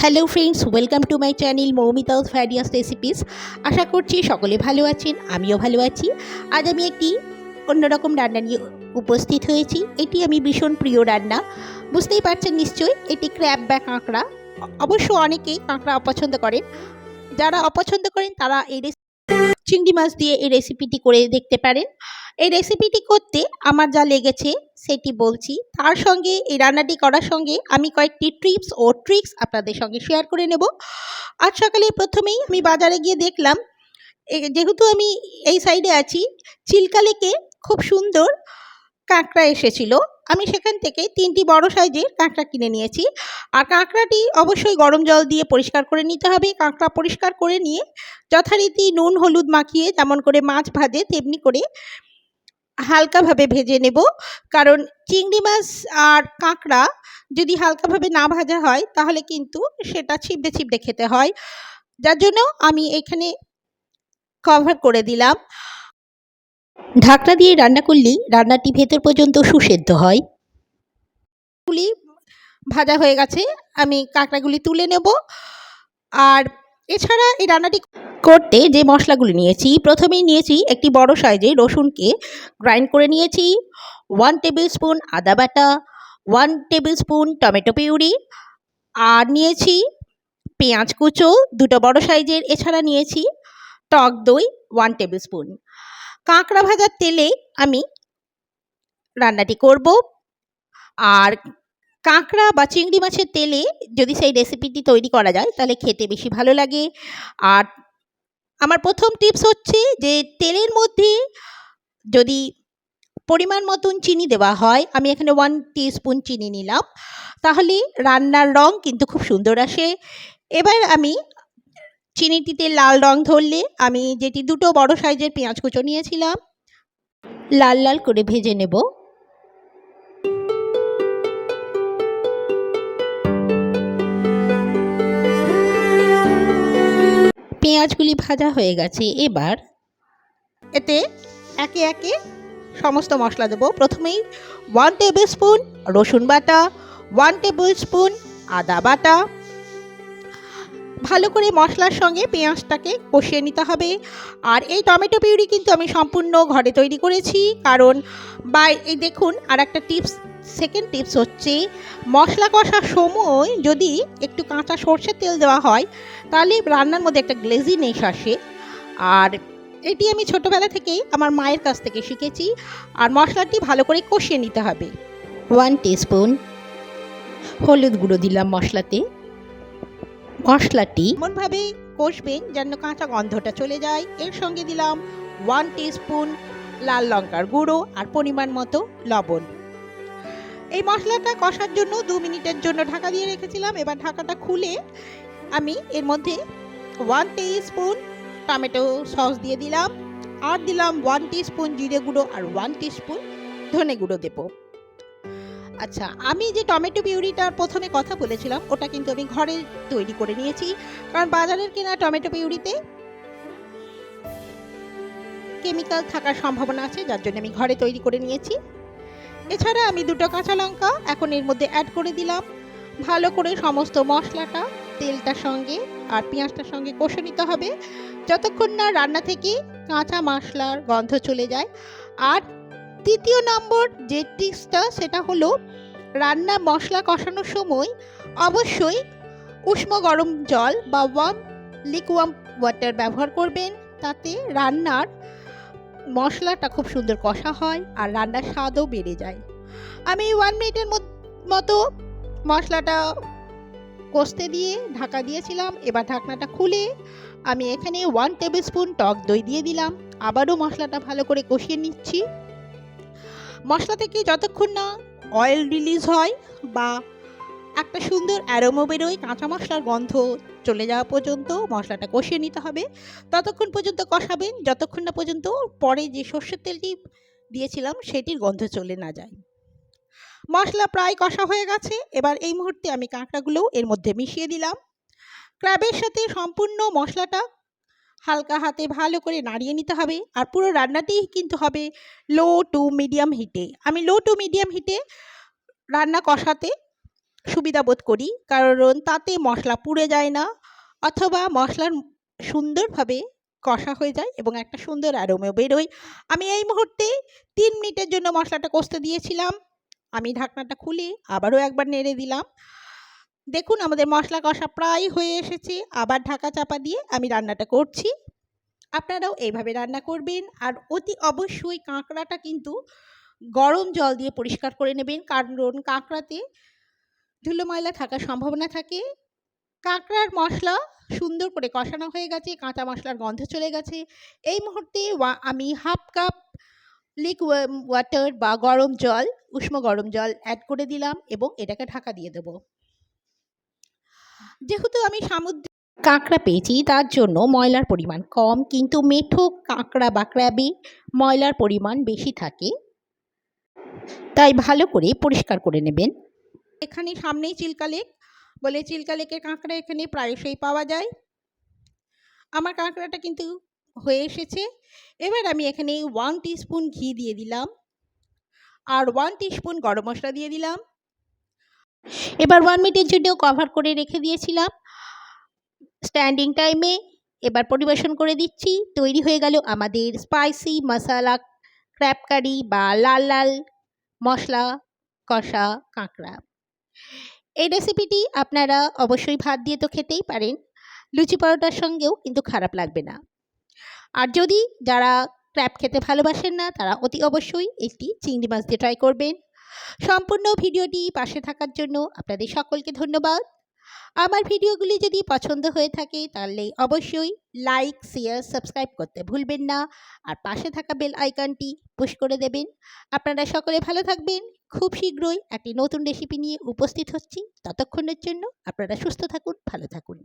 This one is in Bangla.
Hello friends, welcome to my channel Moumita's various recipes. আশা করছি সকলে ভালো আছেন, আমিও ভালো আছি। আজ আমি একটি অন্যরকম রান্না নিয়ে উপস্থিত হয়েছি। এটি আমি ভীষণ প্রিয় রান্না, বুঝতেই পারছেন নিশ্চয়ই। এটি ক্র্যাব বা কাঁকড়া। অবশ্য অনেকেই কাঁকড়া অপছন্দ করেন। যারা অপছন্দ করেন তারা এই চিংড়ি মাছ দিয়ে এই রেসিপিটি করে দেখতে পারেন। এই রেসিপিটি করতে আমার যা লেগেছে সেটি বলছি। তার সঙ্গে এই রান্নাটি করার সঙ্গে আমি কয়েকটি টিপস ও ট্রিক্স আপনাদের সঙ্গে শেয়ার করে নেব। আজ সকালে প্রথমেই আমি বাজারে গিয়ে দেখলাম, যেহেতু আমি এই সাইডে আছি, চিল্কা লেকে খুব সুন্দর কাঁকড়া এসেছিল। আমি সেখান থেকে 3টি বড় সাইজের কাঁকড়া কিনে নিয়েছি। আর কাঁকড়াটি অবশ্যই গরম জল দিয়ে পরিষ্কার করে নিতে হবে। কাঁকড়া পরিষ্কার করে নিয়ে যথারীতি নুন হলুদ মাখিয়ে যেমন করে মাছ ভাজে তেমনি করে হালকাভাবে ভেজে নেব। কারণ চিংড়ি মাছ আর কাঁকড়া যদি হালকাভাবে না ভাজা হয় তাহলে কিন্তু সেটা ছিবড়ে ছিবড়ে খেতে হয়, যার জন্য আমি এখানে কভার করে দিলাম। ঢাকনা দিয়ে রান্না করলেই রান্নাটি ভেতর পর্যন্ত সুসেদ্ধ হয়। গুলি ভাজা হয়ে গেছে, আমি কাঁকড়াগুলি তুলে নেব। আর এছাড়া এই রান্নাটি করতে যে মশলাগুলি নিয়েছি, প্রথমেই নিয়েছি একটি বড় সাইজের রসুনকে গ্রাইন্ড করে নিয়েছি, 1 টেবিল স্পুন আদা বাটা, 1 টেবিল স্পুন টমেটো পিউরি, আর নিয়েছি পেঁয়াজ কুচো 2টো বড় সাইজের। এছাড়া নিয়েছি টক দই 1 টেবিল স্পুন। কাঁকড়া ভাজার তেলে আমি রান্নাটি করব। আর কাঁকড়া বা চিংড়ি মাছের তেলে যদি সেই রেসিপিটি তৈরি করা যায় তাহলে খেতে বেশি ভালো লাগে। আর আমার প্রথম টিপস হচ্ছে যে তেলের মধ্যে যদি পরিমাণ মতন চিনি দেওয়া হয়, আমি এখানে 1 টিস্পুন চিনি নিলাম, তাহলে রান্নার রং কিন্তু খুব সুন্দর আসে। এবার আমি চিনিটিতে লাল রং ধরলে আমি যেটি 2টো বড় সাইজের পেঁয়াজ কুচো নিয়েছিলাম লাল লাল করে ভেজে নেব। পেঁয়াজগুলি ভাজা হয়ে গেছে। এবার এতে একে একে সমস্ত মশলা দেবো। প্রথমেই 1 টেবিল স্পুন রসুন বাটা, 1 টেবিল স্পুন আদা বাটা। ভালো করে মশলার সঙ্গে পেঁয়াজটাকে কষিয়ে নিতে হবে। আর এই টমেটো পিউরি কিন্তু আমি সম্পূর্ণ ঘরে তৈরি করেছি। কারণ এই দেখুন, আর একটা টিপস, সেকেন্ড টিপস হচ্ছে মশলা কষার সময় যদি একটু কাঁচা সর্ষের তেল দেওয়া হয় তাহলে রান্নার মধ্যে একটা গ্লেজিনেস আসে। আর এটি আমি ছোটোবেলা থেকেই আমার মায়ের কাছ থেকে শিখেছি। আর মশলাটি ভালো করে কষিয়ে নিতে হবে। 1 টিস্পুন হলুদ গুঁড়ো দিলাম মশলাতে। মশলাটি এমনভাবে কষবেন যেন কাঁচা গন্ধটা চলে যায়। এর সঙ্গে দিলাম 1 টিস্পুন লাল লঙ্কার গুঁড়ো আর পরিমাণ মতো লবণ। এই মশলাটা কষার জন্য 2 মিনিটের জন্য ঢাকা দিয়ে রেখেছিলাম। এবার ঢাকাটা খুলে আমি এর মধ্যে 1 টিস্পুন টমেটো সস দিয়ে দিলাম, আর দিলাম 1 টিস্পুন জিরে গুঁড়ো আর 1 টিস্পুন ধনে গুঁড়ো দেব। আচ্ছা, আমি যে টমেটো পিউরিটার প্রথমে কথা বলেছিলাম ওটা কিন্তু আমি ঘরে তৈরি করে নিয়েছি। কারণ বাজারের কেনা টমেটো পিউরিতে কেমিক্যাল থাকার সম্ভাবনা আছে, যার জন্য আমি ঘরে তৈরি করে নিয়েছি। এছাড়া আমি 2টো কাঁচা লঙ্কা এখন এর মধ্যে অ্যাড করে দিলাম। ভালো করে সমস্ত মশলাটা তেলটার সঙ্গে আর পেঁয়াজটার সঙ্গে কষে নিতে হবে যতক্ষণ না রান্না থেকে কাঁচা মশলার গন্ধ চলে যায়। আর তৃতীয় নম্বর যে টিপসটা সেটা হলো রান্না মশলা কষানোর সময় অবশ্যই উষ্ণ গরম জল বা লিকুয়াম ওয়াটার ব্যবহার করবেন। তাতে রান্নার মশলাটা খুব সুন্দর কষা হয় আর রান্নার স্বাদও বেড়ে যায়। আমি 1 মিনিটের মতো মশলাটা কষতে দিয়ে ঢাকা দিয়েছিলাম। এবার ঢাকনাটা খুলে আমি এখানে 1 টেবিল স্পুন টক দই দিয়ে দিলাম। আবারও মশলাটা ভালো করে কষিয়ে নিচ্ছি। মশলা থেকে যতক্ষণ না অয়েল রিলিজ হয় বা একটা সুন্দর অ্যারোমা বেরোয়, কাঁচা মশলার গন্ধ চলে যাওয়া পর্যন্ত মশলাটা কষিয়ে নিতে হবে। ততক্ষণ পর্যন্ত কষাবেন যতক্ষণ না পর্যন্ত পরে যে সর্ষের তেলটি দিয়েছিলাম সেটির গন্ধ চলে না যায়। মশলা প্রায় কষা হয়ে গেছে। এবার এই মুহূর্তে আমি কাঁকড়াগুলোও এর মধ্যে মিশিয়ে দিলাম। ক্র্যাবের সাথে সম্পূর্ণ মশলাটা হালকা হাতে ভালো করে নাড়িয়ে নিতে হবে। আর পুরো রান্নাটি কিন্তু হবে লো টু মিডিয়াম হিটে। আমি লো টু মিডিয়াম হিটে রান্না কষাতে সুবিধা বোধ করি, কারণ তাতে মশলা পুড়ে যায় না, অথবা মশলার সুন্দরভাবে কষা হয়ে যায় এবং একটা সুন্দর অ্যারোমা বেরোয়। আমি এই মুহূর্তে 3 মিনিটের জন্য মশলাটা কষতে দিয়েছিলাম। আমি ঢাকনাটা খুলে আবারও একবার নেড়ে দিলাম। দেখুন আমাদের মশলা কষা প্রায় হয়ে এসেছে। আবার ঢাকা চাপা দিয়ে আমি রান্নাটা করছি। আপনারাও এইভাবে রান্না করবেন। আর অতি অবশ্যই কাঁকড়াটা কিন্তু গরম জল দিয়ে পরিষ্কার করে নেবেন, কারণ কাঁকড়াতে ধুলো ময়লা থাকার সম্ভাবনা থাকে। কাঁকড়ার মশলা সুন্দর করে কষানো হয়ে গেছে, কাঁচা মশলার গন্ধ চলে গেছে। এই মুহূর্তে আমি হাফ কাপ ওয়াটার বা গরম জল, উষ্ণ গরম জল অ্যাড করে দিলাম এবং এটাকে ঢাকা দিয়ে দেব। যেহেতু আমি সামুদ্রিক কাঁকড়া পেয়েছি তার জন্য ময়লার পরিমাণ কম, কিন্তু মেঠো কাঁকড়া বা ক্র্যাবে ময়লার পরিমাণ বেশি থাকে, তাই ভালো করে পরিষ্কার করে নেবেন। এখানে সামনেই চিল্কা লেক বলে চিল্কা লেকের কাঁকড়া এখানে প্রায়শই পাওয়া যায়। আমার কাঁকড়াটা কিন্তু হয়ে এসেছে। এবার আমি এখানে 1 টিস্পুন ঘি দিয়ে দিলাম আর 1 টিস্পুন গরম মশলা দিয়ে দিলাম। এবার 1 মিনিটের জন্য কভার করে রেখে দিয়েছিলাম স্ট্যান্ডিং টাইমে। এবার পরিবেশন করে দিচ্ছি। তৈরি হয়ে গেল আমাদের স্পাইসি মশালা ক্র্যাব কারি বা লাল লাল মশলা কষা কাঁকড়া। এই রেসিপিটি আপনারা অবশ্যই ভাত দিয়ে তো খেতেই পারেন, লুচি পরোটার সঙ্গেও কিন্তু খারাপ লাগবে না। আর যদি যারা ক্র্যাব খেতে ভালোবাসেন না, তারা অতি অবশ্যই একটি চিংড়ি মাছ দিয়ে ট্রাই করবেন। সম্পূর্ণ ভিডিওটি পাশে থাকার জন্য আপনাদের সকলকে ধন্যবাদ। আমার ভিডিওগুলি যদি পছন্দ হয়ে থাকে তাহলে অবশ্যই লাইক, শেয়ার, সাবস্ক্রাইব করতে ভুলবেন না। আর পাশে থাকা বেল আইকনটি পুশ করে দেবেন। আপনারা সকলে ভালো থাকবেন। খুব শীঘ্রই একটি নতুন রেসিপি নিয়ে উপস্থিত হচ্ছি। ততক্ষণের জন্য আপনারা সুস্থ থাকুন, ভালো থাকুন।